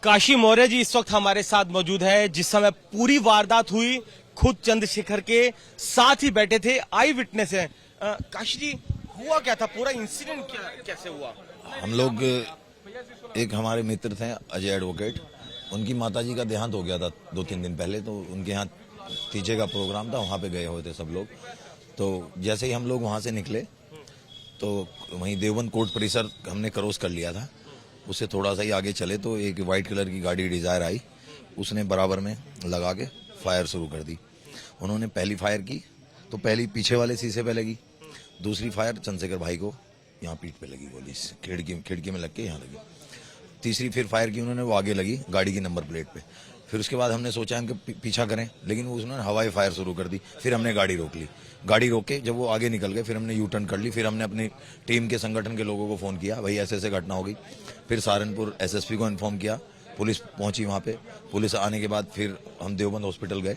काशी मौर्य जी इस वक्त हमारे साथ मौजूद है। जिस समय पूरी वारदात हुई खुद चंद्रशेखर के साथ ही बैठे थे, आई विटनेस है। काशी जी, हुआ क्या था, पूरा इंसिडेंट कैसे हुआ? हम लोग एक हमारे मित्र थे अजय एडवोकेट, उनकी माताजी का देहांत हो गया था 2-3 दिन पहले, तो उनके यहाँ तीजे का प्रोग्राम था, वहाँ पे गए हुए थे सब लोग। तो जैसे ही हम लोग वहाँ से निकले तो वहीं देवबंद कोर्ट परिसर हमने क्रॉस कर लिया था। उससे थोड़ा सा ही आगे चले तो एक वाइट कलर की गाड़ी डिजायर आई, उसने बराबर में लगा के फायर शुरू कर दी। उन्होंने पहली फायर की तो पहली पीछे वाले शीशे पे लगी, दूसरी फायर चंद्रशेखर भाई को यहाँ पीठ पे लगी, गोली खिड़की में लग के यहाँ लगी। तीसरी फिर फायर की उन्होंने, वो आगे लगी गाड़ी की नंबर प्लेट पे। फिर उसके बाद हमने सोचा इनका पीछा करें, लेकिन उन्होंने हवाई फायर शुरू कर दी। फिर हमने गाड़ी रोक ली, गाड़ी रोक के जब वो आगे निकल गए फिर हमने यू टर्न कर ली। फिर हमने अपनी टीम के संगठन के लोगों को फोन किया, भाई ऐसे ऐसे घटना हो गई। फिर सहारनपुर एसएसपी को इन्फॉर्म किया, पुलिस पहुंची वहां पे। पुलिस आने के बाद फिर हम देवबंद हॉस्पिटल गए,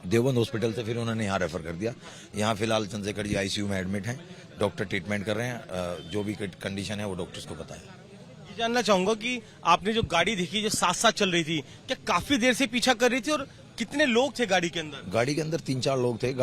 देवबंद हॉस्पिटल से फिर उन्होंने यहाँ रेफर कर दिया। यहाँ फिलहाल चंद्रशेखर जी आईसीयू में एडमिट हैं, डॉक्टर ट्रीटमेंट कर रहे हैं। जो भी कंडीशन है वो डॉक्टर्स को पता है। जानना चाहूंगा कि आपने जो गाड़ी देखी जो साथ साथ चल रही थी, क्या काफी देर से पीछा कर रही थी और कितने लोग थे गाड़ी के अंदर? गाड़ी के अंदर 3-4 लोग थे।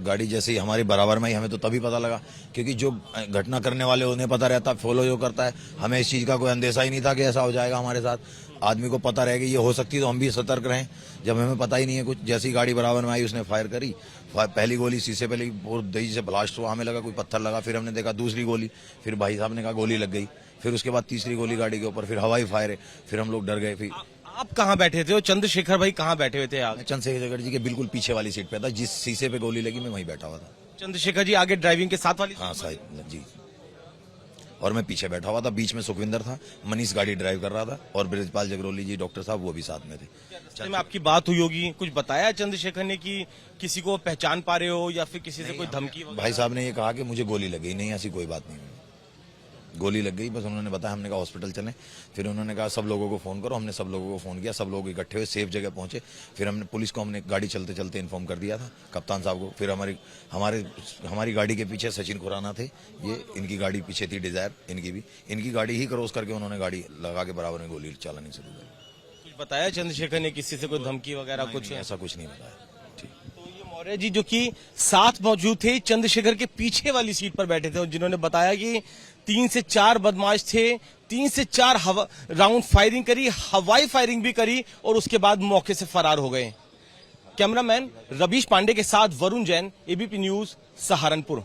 गाड़ी जैसे ही हमारे बराबर में ही, हमें तो तभी पता लगा, क्योंकि जो घटना करने वाले उन्हें पता रहता, फॉलो जो करता है, हमें इस चीज का कोई अंदेशा ही नहीं था कि ऐसा हो जाएगा हमारे साथ। आदमी को पता रहेगा ये हो सकती है तो हम भी सतर्क रहें, जब हमें पता ही नहीं है कुछ। जैसी गाड़ी बराबर में आई उसने फायर करी, पहली गोली शीशे पे लगी, बहुत तेजी से ब्लास्ट हुआ, हमें लगा कोई पत्थर लगा। फिर हमने देखा दूसरी गोली, फिर भाई साहब ने कहा गोली लग गई। फिर उसके बाद तीसरी गोली गाड़ी के ऊपर, फिर हवाई फायर है। फिर हम लोग डर गए। फिर आप कहाँ बैठे थे और चंद्रशेखर भाई कहाँ बैठे हुए थे? आप? चंद्रशेखर जी के बिल्कुल पीछे वाली सीट पे था, जिस शीशे पे गोली लगी मैं वहीं बैठा हुआ था। चंद्रशेखर जी आगे ड्राइविंग के साथ वाली? हाँ साहब जी, और मैं पीछे बैठा हुआ था। बीच में सुखविंदर था, मनीष गाड़ी ड्राइव कर रहा था, और ब्रजपाल जगरोली जी डॉक्टर साहब वो भी साथ में थे। रास्ते में आपकी बात हुई होगी, कुछ बताया चंद्रशेखर ने कि किसी को पहचान पा रहे हो या फिर किसी से कोई धमकी? भाई साहब ने ये कहा कि मुझे गोली लग गई, नहीं ऐसी कोई बात नहीं, गोली लग गई बस उन्होंने बताया। हमने कहा हॉस्पिटल चलें। फिर उन्होंने कहा सब लोगों को फोन करो, हमने सब लोगों को फोन किया, सब लोग इकट्ठे हुए, सेफ जगह पहुंचे। फिर हमने पुलिस को हमने गाड़ी चलते चलते इन्फॉर्म कर दिया था, कप्तान साहब को। फिर हमारी गाड़ी के पीछे सचिन खुराना थे, ये इनकी गाड़ी पीछे थी डिजायर, इनकी गाड़ी ही क्रॉस करके उन्होंने गाड़ी लगा के बराबर में गोली चलानी शुरू कर। कुछ बताया चंद्रशेखर ने किसी से कोई धमकी वगैरह कुछ? ऐसा कुछ नहीं बताया। मौर्य जी जो कि साथ मौजूद थे, चंद्रशेखर के पीछे वाली सीट पर बैठे थे, और जिन्होंने बताया कि 3 से 4 बदमाश थे, 3 से 4 राउंड फायरिंग करी, हवाई फायरिंग भी करी, और उसके बाद मौके से फरार हो गए। कैमरामैन रवीश पांडे के साथ वरुण जैन, एबीपी न्यूज, सहारनपुर।